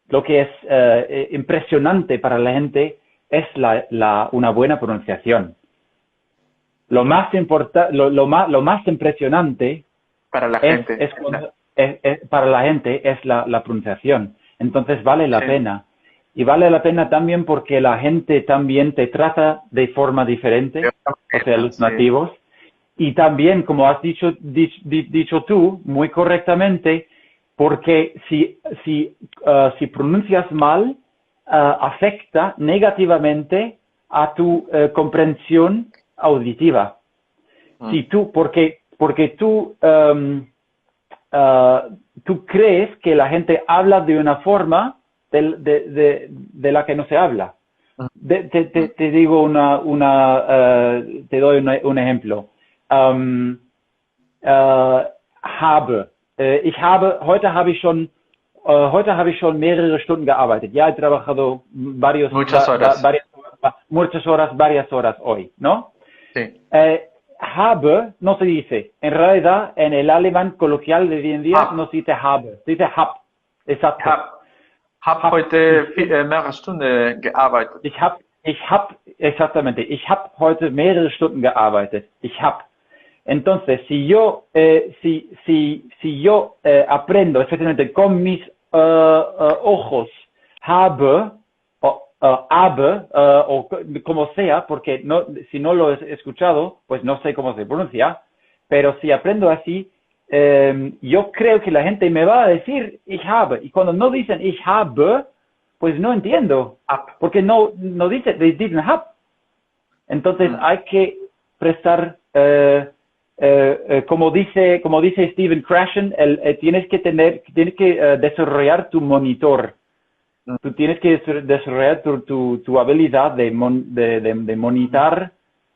lo que es impresionante para la gente es una buena pronunciación. Lo más impresionante Para la gente. para la gente es la pronunciación. Entonces vale la Sí. pena. Y vale la pena también porque la gente también te trata de forma diferente, o sea, los Sí. nativos. Y también, como has dicho tú, muy correctamente, porque si pronuncias mal, afecta negativamente a tu comprensión auditiva. Mm. Porque tú crees que la gente habla de una forma de la que no se habla. Mm. Te digo te doy un ejemplo. Habe. Heute habe ich schon mehrere Stunden gearbeitet. Ya he trabajado Muchas horas. varias horas hoy, ¿no? Sí. Habe no se dice. En realidad, en el alemán coloquial de hoy en día Hab. no se dice habe, se dice hab. Exacto. Hab Hab. heute mehrere Stunden gearbeitet. Exactamente. Ich habe heute mehrere Stunden gearbeitet. Ich habe. Entonces, si yo aprendo, especialmente con mis ojos, habe, o como sea, porque si no lo he escuchado, pues no sé cómo se pronuncia, pero si aprendo así, yo creo que la gente me va a decir ich habe. Y cuando no dicen ich habe, pues no entiendo. Porque no dice they didn't have. Entonces hay que prestar, como dice Stephen Krashen, tienes que desarrollar tu monitor. Tú tienes que desarrollar tu habilidad de monitar.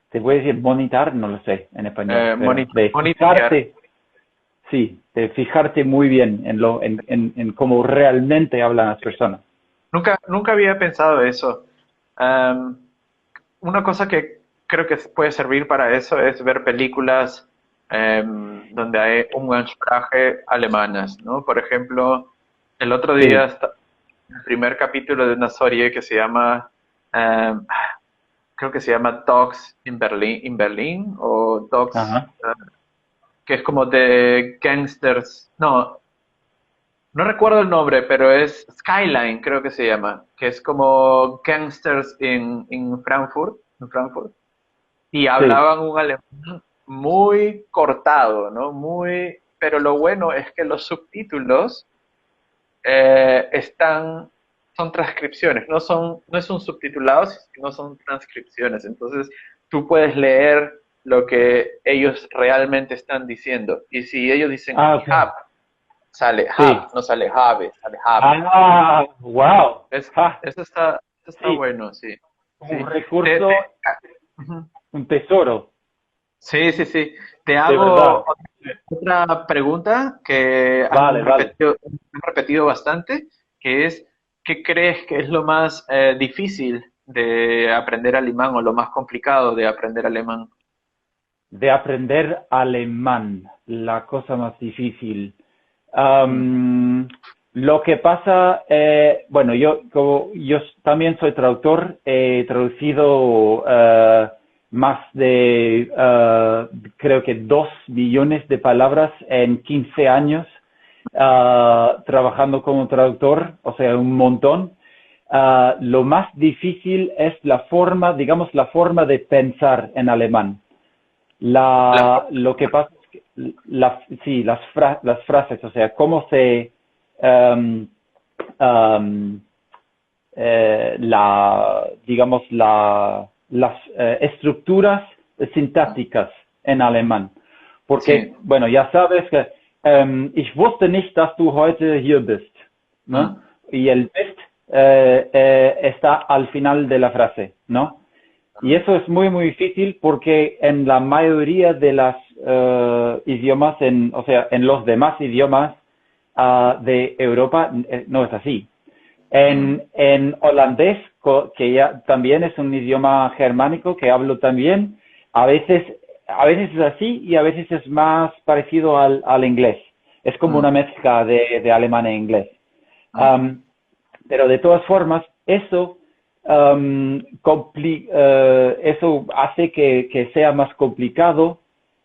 ¿Te voy a decir monitar? No lo sé en español. De fijarte, sí, de fijarte muy bien en cómo realmente hablan las personas. Nunca había pensado eso. Una cosa que creo que puede servir para eso es ver películas donde hay un Sprache alemanas, ¿no? Por ejemplo, el otro día, el primer capítulo de una serie que se llama, creo que se llama Dogs in Berlin o Dogs, que es como de gangsters, no recuerdo el nombre, pero es Skyline, creo que se llama, que es como gangsters en Frankfurt, y hablaban un alemán muy cortado, ¿no? Pero lo bueno es que los subtítulos son transcripciones, no es un subtitulado, sino son transcripciones. Entonces, tú puedes leer lo que ellos realmente están diciendo. Y si ellos dicen hab, sale hab, no sale have, sale hab. Wow. Eso está bueno, sí. Un recurso, un tesoro. Sí. Te hago otra pregunta que han repetido bastante, que es, ¿qué crees que es lo más difícil de aprender alemán o lo más complicado de aprender alemán? De aprender alemán, la cosa más difícil. Lo que pasa, bueno, yo también soy traductor, he traducido más de, creo que 2 millones de palabras en 15 años, trabajando como traductor, o sea, un montón. Lo más difícil es la forma de pensar en alemán. Lo que pasa es que las frases, o sea, cómo se las estructuras sintácticas en alemán. Porque, bueno, ya sabes que ich wusste nicht, dass du heute hier bist, ¿no? Y el bist está al final de la frase, ¿no? Y eso es muy, muy difícil porque en la mayoría de las idiomas, o sea, en los demás idiomas de Europa, no es así. En holandés, que ya también es un idioma germánico que hablo también, a veces es así y a veces es más parecido al inglés. Es como una mezcla de alemán e inglés. Pero de todas formas, eso hace que sea más complicado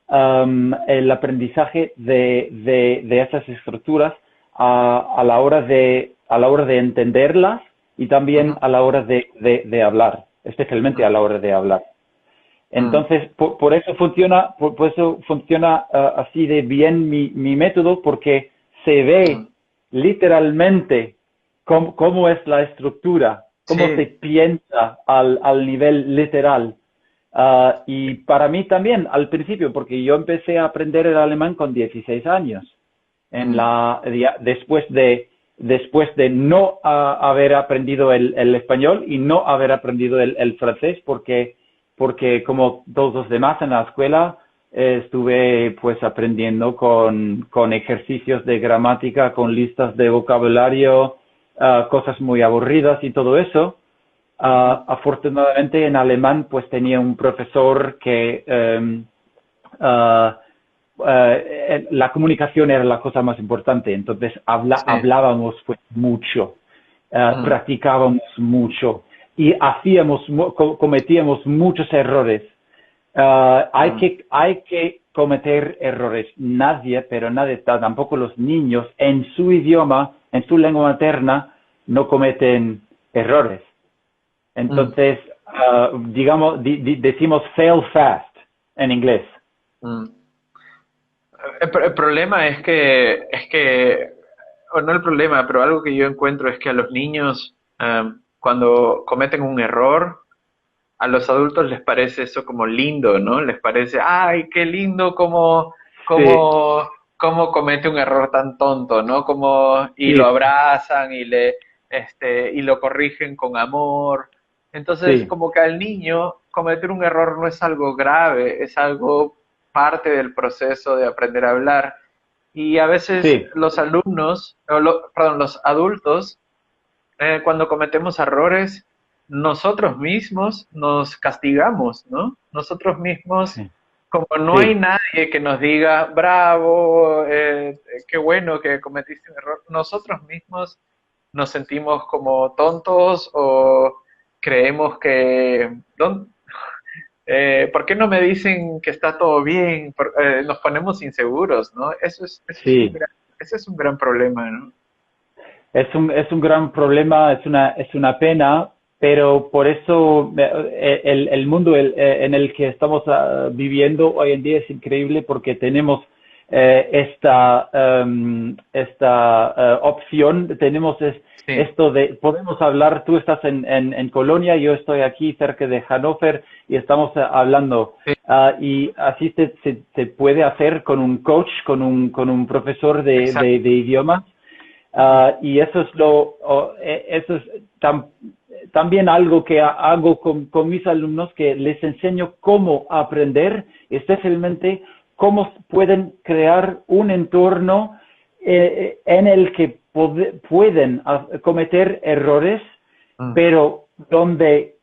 el aprendizaje de esas estructuras a la hora de entenderlas y también a la hora de hablar, especialmente a la hora de hablar. Entonces, por eso funciona así de bien mi método, porque se ve literalmente cómo es la estructura, cómo se piensa al nivel literal. Y para mí también, al principio, porque yo empecé a aprender el alemán con 16 años, después de no haber aprendido el español y no haber aprendido el francés, porque como todos los demás en la escuela, estuve pues aprendiendo con ejercicios de gramática, con listas de vocabulario, cosas muy aburridas y todo eso. Afortunadamente en alemán pues tenía un profesor que la comunicación era la cosa más importante, entonces hablábamos pues mucho, practicábamos mucho y cometíamos muchos errores. Hay que cometer errores. Nadie, tampoco los niños en su idioma, en su lengua materna, no cometen errores. Entonces, decimos fail fast en inglés. El problema o no el problema, pero algo que yo encuentro es que a los niños, cuando cometen un error, a los adultos les parece eso como lindo, ¿no? Les parece, ay, qué lindo Sí, cómo comete un error tan tonto, ¿no? Y lo sí, abrazan y lo corrigen con amor. Entonces, sí, como que al niño cometer un error no es algo grave, es algo parte del proceso de aprender a hablar. Y a veces sí, los alumnos, perdón, los adultos, cuando cometemos errores, nosotros mismos nos castigamos, ¿no? Nosotros mismos, sí, como no hay sí, nadie que nos diga, bravo, qué bueno que cometiste un error, nosotros mismos nos sentimos como tontos o creemos ¿por qué no me dicen que está todo bien? Nos ponemos inseguros, ¿no? sí. Ese es un gran problema, ¿no? Es un gran problema, es una pena, pero por eso el mundo en el que estamos viviendo hoy en día es increíble porque tenemos esta opción, tenemos Sí, esto de, podemos hablar, tú estás en Colonia, yo estoy aquí cerca de Hannover y estamos hablando. sí, Y así se puede hacer con un coach, con un profesor de exacto. idiomas. Y eso es eso es también algo que hago con mis alumnos, que les enseño cómo aprender, especialmente cómo pueden crear un entorno en el que pueden cometer errores, Mm, pero donde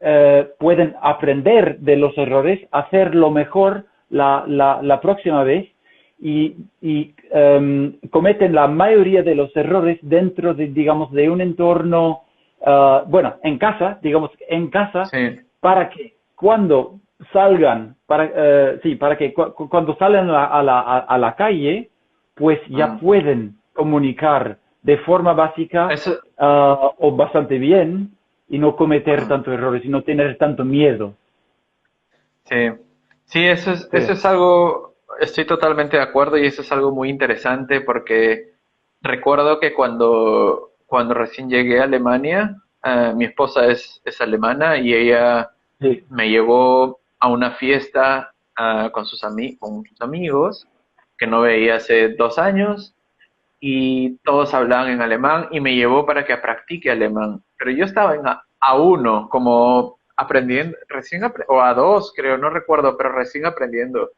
pueden aprender de los errores, hacerlo mejor la próxima vez y cometen la mayoría de los errores dentro de, digamos, de un entorno, bueno, en casa, digamos, en casa, sí. para que cuando salgan, sí, para que cuando salen a la calle, pues ya Mm. pueden comunicar de forma básica Eso, o bastante bien y no cometer mm, tantos errores y no tener tanto miedo. sí, sí, Sí, eso es algo, estoy totalmente de acuerdo y eso es algo muy interesante porque recuerdo que cuando recién llegué a Alemania, mi esposa es alemana y ella sí, me llevó a una fiesta con sus amigos que no veía hace 2 años y todos hablaban en alemán y me llevó para que practique alemán. Pero yo estaba en A1, como aprendiendo, o A2 creo, no recuerdo, pero recién aprendiendo.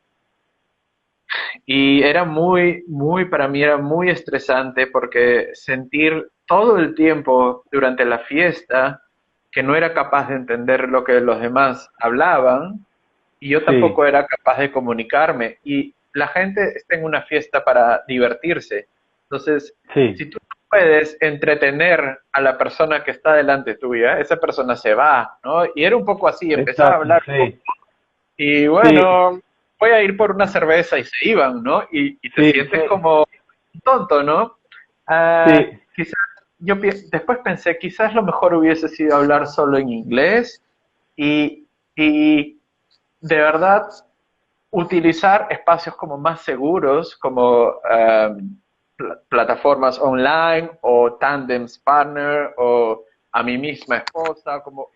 Y era para mí era muy estresante porque sentir todo el tiempo durante la fiesta que no era capaz de entender lo que los demás hablaban y yo sí, tampoco era capaz de comunicarme. Y la gente está en una fiesta para divertirse. Entonces, sí, si tú no puedes entretener a la persona que está delante tuya, esa persona se va, ¿no? Y era un poco así, empezaba a exacto, hablar sí, y sí, bueno, voy a ir por una cerveza y se iban, ¿no? Y te sí, sientes sí, como un tonto, ¿no? sí, Quizás después pensé, quizás lo mejor hubiese sido hablar solo en inglés y de verdad utilizar espacios como más seguros, como plataformas online o Tandems Partner o a mi misma esposa, como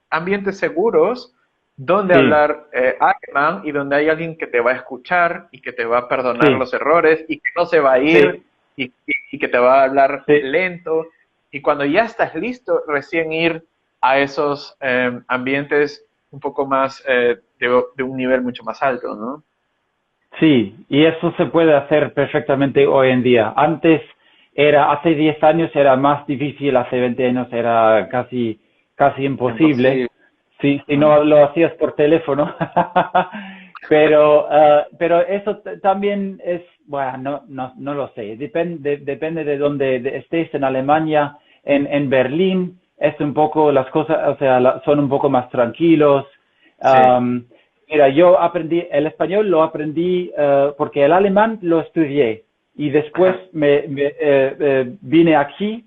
ambientes seguros donde sí, hablar alemán y donde hay alguien que te va a escuchar y que te va a perdonar sí, los errores y que no se va a ir sí, y que te va a hablar sí, lento. Y cuando ya estás listo, recién ir a esos ambientes un poco más de un nivel mucho más alto, ¿no? sí, y eso se puede hacer perfectamente hoy en día. Hace 10 años era más difícil, hace 20 años era casi imposible. Imposible. Si Mm. no lo hacías por teléfono. Pero eso también es, bueno, no lo sé. Depende de dónde estés en Alemania, en Berlín, es un poco las cosas, o sea, son un poco más tranquilos. Sí. Um, Mira, yo aprendí el español, lo aprendí porque el alemán lo estudié y después Ajá. vine aquí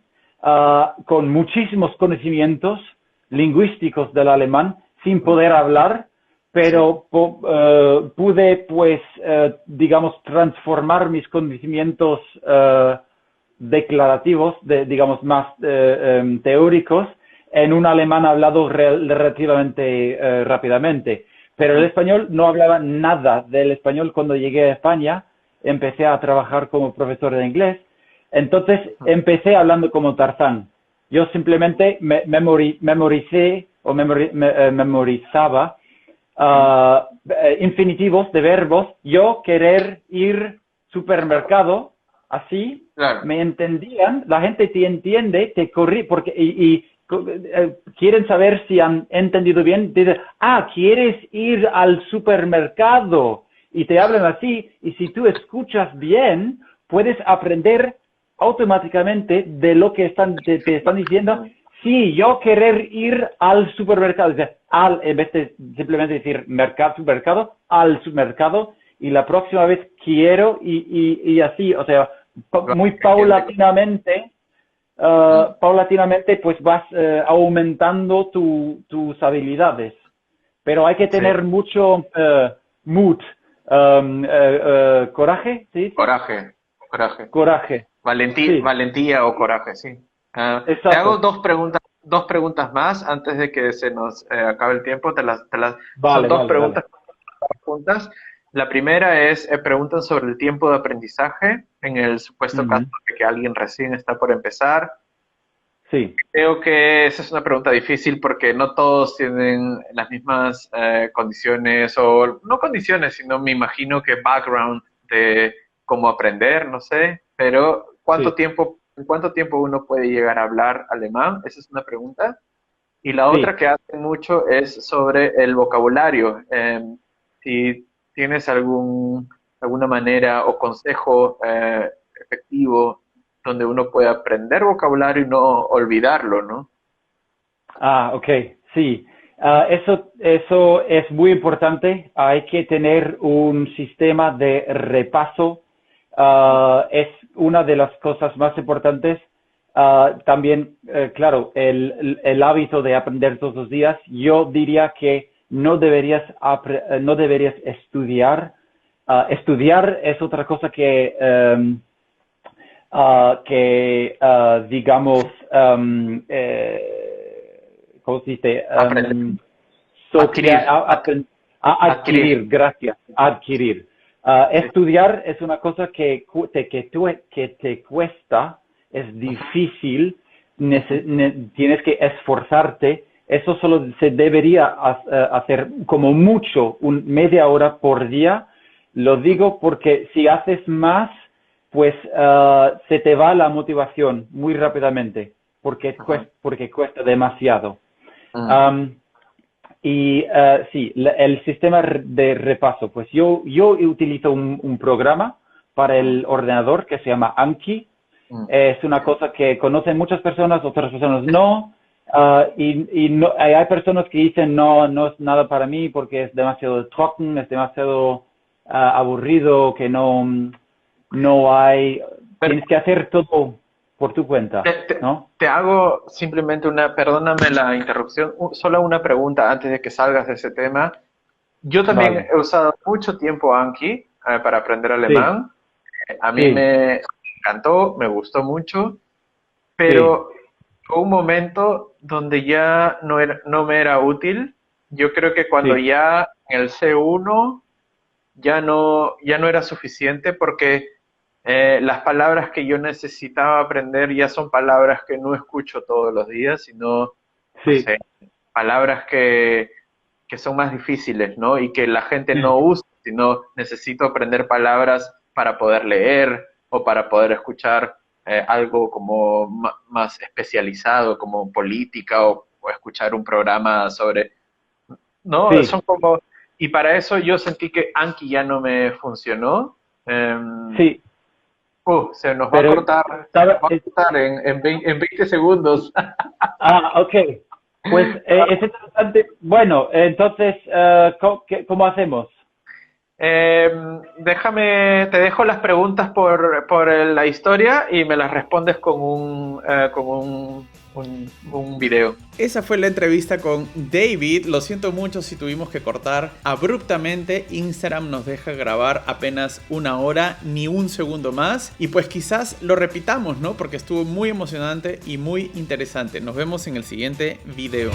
con muchísimos conocimientos lingüísticos del alemán sin poder hablar, pero pude, pues, digamos, transformar mis conocimientos declarativos, digamos, más teóricos, en un alemán hablado relativamente rápidamente. Pero el español, no hablaba nada del español cuando llegué a España. Empecé a trabajar como profesor de inglés. Entonces empecé hablando como Tarzán. Yo simplemente memoricé o memorizaba infinitivos de verbos. Yo querer ir supermercado, así Claro. me entendían. La gente te entiende, te corrí, porque quieren saber si han entendido bien. Dicen, ¿quieres ir al supermercado? Y te hablan así, y si tú escuchas bien, puedes aprender automáticamente de lo que te están diciendo. Sí, yo querer ir al supermercado. O sea, en vez de simplemente decir supermercado, al supermercado, y la próxima vez quiero, y así, o sea, muy paulatinamente. Paulatinamente pues vas aumentando tus habilidades, pero hay que tener mucho mood, coraje, ¿sí? Coraje. Sí, Valentía o coraje, sí. Te exacto. hago dos preguntas más antes de que se nos acabe el tiempo. Son Vale, dos vale, preguntas juntas. La primera es, preguntan sobre el tiempo de aprendizaje en el supuesto caso de que alguien recién está por empezar. Sí, Creo que esa es una pregunta difícil porque no todos tienen las mismas condiciones, o no condiciones, sino me imagino que background de cómo aprender, no sé, pero sí, ¿en cuánto tiempo uno puede llegar a hablar alemán? Esa es una pregunta. Y la otra sí. que hacen mucho es sobre el vocabulario. Si tienes alguna manera o consejo efectivo donde uno puede aprender vocabulario y no olvidarlo, ¿no? Ok, sí. Eso es muy importante. Hay que tener un sistema de repaso. Es una de las cosas más importantes. También, claro, el hábito de aprender todos los días. Yo diría que no deberías estudiar. Estudiar es otra cosa digamos, ¿cómo se dice? Aprender, adquirir. Adquirir, gracias, adquirir. Sí. Estudiar es una cosa que te cuesta, es difícil, tienes que esforzarte. Eso solo se debería hacer como mucho, media hora por día. Lo digo porque si haces más, pues se te va la motivación muy rápidamente, porque cuesta demasiado. Sí, el sistema de repaso, pues yo utilizo un programa para el ordenador que se llama Anki. Es una cosa que conocen muchas personas, otras personas no. Hay personas que dicen no es nada para mí porque es demasiado trocken, es demasiado aburrido, que no hay, tienes que hacer todo por tu cuenta, ¿no? Te hago simplemente perdóname la interrupción, solo una pregunta antes de que salgas de ese tema. Yo también Vale. he usado mucho tiempo Anki para aprender Sí, alemán. A mí sí, me encantó, me gustó mucho, sí, pero hubo un momento donde ya no me era útil. Yo creo que cuando sí, ya en el C1 ya no era suficiente porque las palabras que yo necesitaba aprender ya son palabras que no escucho todos los días, sino, no sí, sé, palabras que son más difíciles, ¿no? Y que la gente sí, no usa, sino necesito aprender palabras para poder leer o para poder escuchar algo como más especializado, como política o escuchar un programa sobre, ¿no? sí, Son como, y para eso yo sentí que Anki ya no me funcionó. sí, Se nos va a pero cortar, en 20 segundos. ok. Pues es interesante. Bueno, entonces, ¿cómo hacemos? Te dejo las preguntas por la historia y me las respondes con un video. Esa fue la entrevista con David. Lo siento mucho si tuvimos que cortar abruptamente. Instagram nos deja grabar apenas 1 hora, ni un segundo más. Y pues quizás lo repitamos, ¿no? Porque estuvo muy emocionante y muy interesante. Nos vemos en el siguiente video.